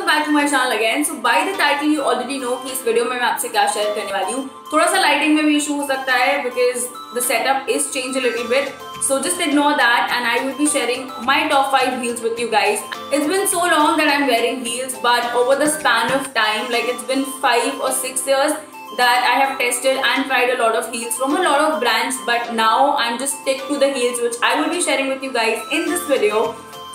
Back to my channel again. So by the title you already know कि इस video में मैं आपसे क्या शेयर करने वाली हूँ। थोड़ा सा लाइटिंग में भी इशू हो सकता है because the setup is change a little bit, so just ignore that and I will be sharing my top 5 heels with you guys. It's been so long that I'm wearing heels, but over the span of time, like it's been 5 or 6 years that I have tested and tried a lot of heels from a lot of brands, but now I'm just stick to the heels which I will be sharing with you guys in this video.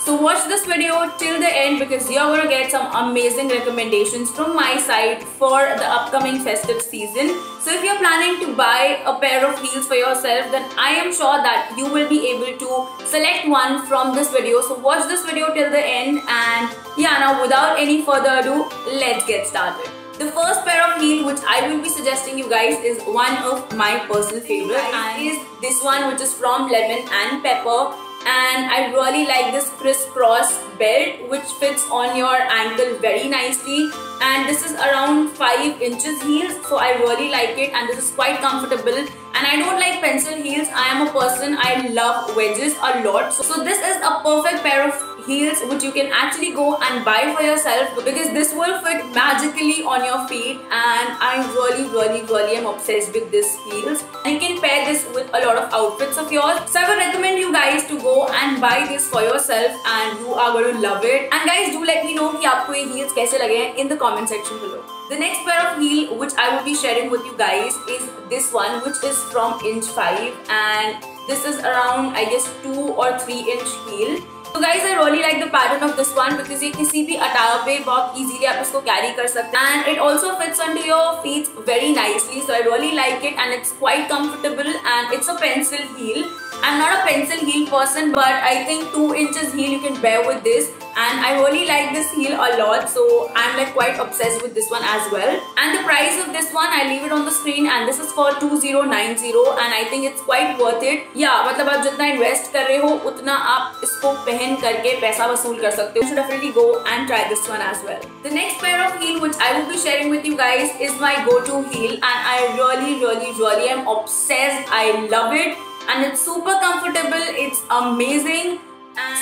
So watch this video till the end because you're gonna get some amazing recommendations from my side for the upcoming festive season. So if you're planning to buy a pair of heels for yourself, then I am sure that you will be able to select one from this video. So watch this video till the end, and yeah, now without any further ado, let's get started. The first pair of heel which I will be suggesting you guys is one of my personal favorite, and is this one which is from Lemon and Pepper. And I really like this crisscross belt which fits on your ankle very nicely, and this is around 5 inches heels, so I really like it and this is quite comfortable. And I don't like pencil heels. I am a person, I love wedges a lot, so this is a perfect pair of heels which you can actually go and buy for yourself because this will fit magically on your feet, and I really am obsessed with these heels. And you can pair this with a lot of outfits of yours, so I would recommend you guys to go and buy this for yourself and you are going to love it. And guys, do let me know कि आपको ये heels कैसे लगे हैं in the comment section below. The next pair of heel which I will be sharing with you guys is this one, which is from Inch 5, and this is around I guess 2 or 3 inch heel. So guys, I really like the pattern of this one because ये किसी भी attire पे बहुत easily आप इसको carry कर सकते हैं, and it also fits onto your feet very nicely. So I really like it and it's quite comfortable, and it's a pencil heel. I'm not a pencil heel person, but I think 2 inches heel you can bear with this, and I really like this heel a lot, so I'm like quite obsessed with this one as well. And the price of this one I leave it on the screen, and this is for 2090, and I think it's quite worth it. Yeah, मतलब आप जितना invest कर रहे हो उतना आप इसको पहन करके पैसा वसूल कर सकते हो. You should definitely go and try this one as well. The next pair of heel which I will be sharing with you guys is my go-to heel, and I really am obsessed. I love it. And it's super comfortable, it's amazing.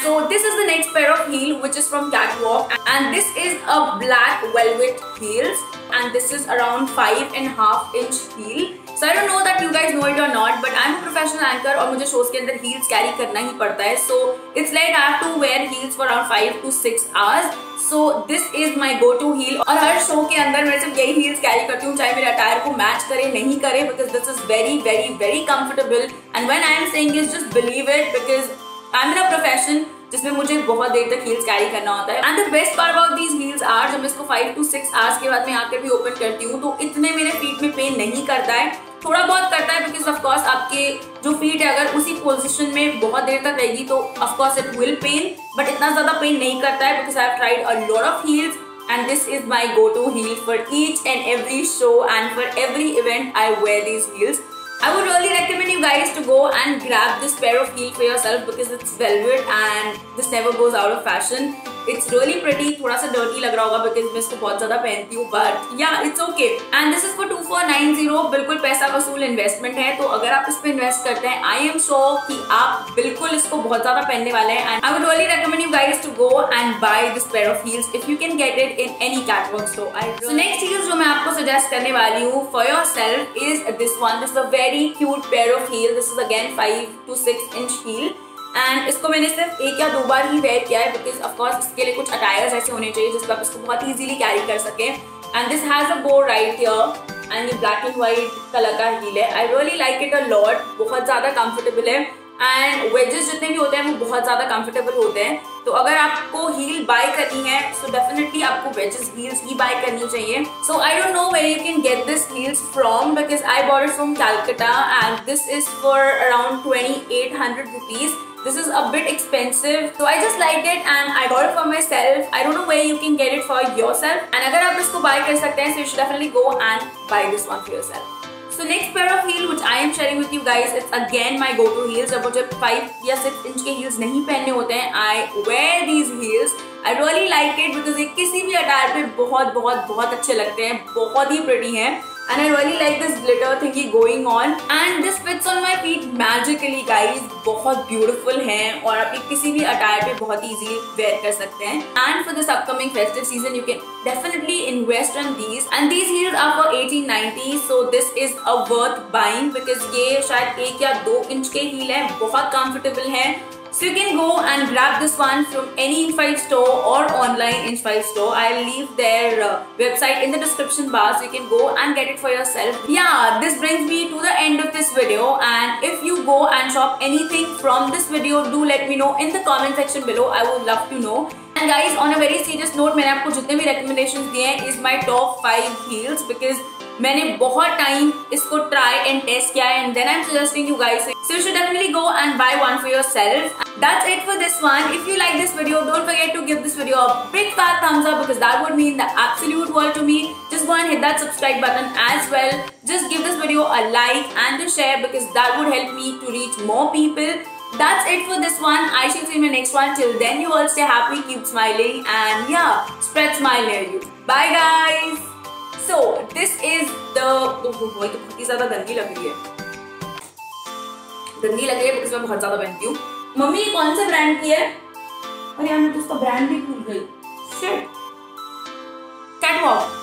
So this is the next pair of heel which is from Catwalk, and this is a black velvet heels, and this is around 5.5 inch heel. So I don't know that you guys know it or not, but I'm a professional anchor और मुझे shows के अंदर heels carry करना ही पड़ता है, so it's like I have to wear heels for around 5 to 6 hours. So this is my go-to heel, और हर show के अंदर मैं सिर्फ यही heels carry करती हूँ, चाहे मेरे attire को match करे नहीं करे, because this is very comfortable. And when I am saying this, just believe it because I'm in a profession जिसमें मुझे बहुत देर तक heels carry करना होता है. And the best part about these heels are जब मैं इसको 5 to 6 hours के बाद मैं आकर भी open करती हूँ तो इतने मेरे feet में pain नहीं करता है. थोड़ा बहुत करता है because of course आपके जो feet है अगर उसी position में बहुत देर तक रहेगी तो of course it will pain, but इतना ज़्यादा pain नहीं करता है because I have tried a lot of heels, and this is my go-to heel for each and every show, and for every event I wear these heels. I would really recommend you guys to go and grab this pair of heel for yourself because it's velvet and this never goes out of fashion. It's really pretty. थोड़ा सा dirty लग रहा होगा because मैं इसको बहुत ज़्यादा पहनती हूँ, but yeah, it's okay. And this is for 2490. बिल्कुल पैसा वसूल investment है, तो अगर आप इस पे invest करते हैं, I am sure कि आप बिल्कुल इसको बहुत ज़्यादा पहनने वाले हैं. And I would really recommend you guys to go and buy this pair of heels if you can get it in any Catwalk store. So next heels जो मैं आपको suggest करने वाली हूँ for yourself is this one. This is a very cute pair of heel. This is again 5 to 6 inch heel. And इसको मैंने सिर्फ 1 या 2 बार ही वेयर किया है बिकॉज ऑफकोर्स इसके लिए कुछ अटायर्स ऐसे होने चाहिए जिसको आप इसको बहुत इजीली कैरी कर सकें. एंड दिस हैज अ बो राइट हियर, एंड ये ब्लैक एंड व्हाइट कलर का हील है. I really like it a lot. बहुत ज़्यादा कंफर्टेबल है, एंड वेजेस जितने भी होते हैं वो बहुत ज़्यादा कंफर्टेबल होते हैं. तो अगर आपको हील बाय करनी है सो डेफिनेटली आपको वेजेस हील्स ही बाय करनी चाहिए. So I don't know where you can get this heels from because I bought it from Calcutta, and this is for around 2800 rupees. This is a bit expensive, so I just liked it and I got it for myself. I don't know where you can get it for yourself, and अगर आप इसको buy कर सकते हैं so you should definitely go and buy this one for yourself. So next pair of heel which I am sharing with you guys, it's again my go-to heels. जब मुझे 5 या 6 inch के heels नहीं पहनने होते हैं, I wear these heels. I really like it because ये किसी भी अटायर पे बहुत अच्छे लगते हैं, बहुत ही pretty हैं. and I really like this glitter thingy going on, and this fits on my feet magically guys. बहुत beautiful हैं और आप किसी भी attire पे बहुत easily wear कर सकते हैं. And for this upcoming festive season you can definitely invest on these, and these heels are for 1890, so this is a worth buying because ये शायद 1 या 2 इंच के heel हैं, बहुत comfortable हैं. So you can go and grab this one from any Inch5 store or online Inch5 store. I'll leave their website in the description bar so you can go and get it for yourself. Yeah, this brings me to the end of this video, and if you go and shop anything from this video, do let me know in the comment section below. I would love to know. And guys, on a very serious note, मैंने आपको जितने भी recommendations दिए हैं is my top 5 heels because मैंने बहुत time इसको try and test किया है, and then I'm suggesting you guys. So you should definitely go and buy one for yourself. That's it for this one. If you like this video, don't forget to give this video a big fat thumbs up because that would mean the absolute world to me. Just go and hit that subscribe button as well. Just give this video a like and a share because that would help me to reach more people. That's it for this one. I shall see you in my next one. Till then, you all stay happy, keep smiling, and yeah, spread smile near you. Bye guys. So this is the बहुत ही ज़्यादा गंदी लग रही है. गंदी लग रही है because मैं बहुत ज़्यादा पहनती हूँ. मम्मी ये कौन से ब्रांड की है? अरे यार मैं तो उसका ब्रांड भी भूल गई. शिट. कैटवॉक.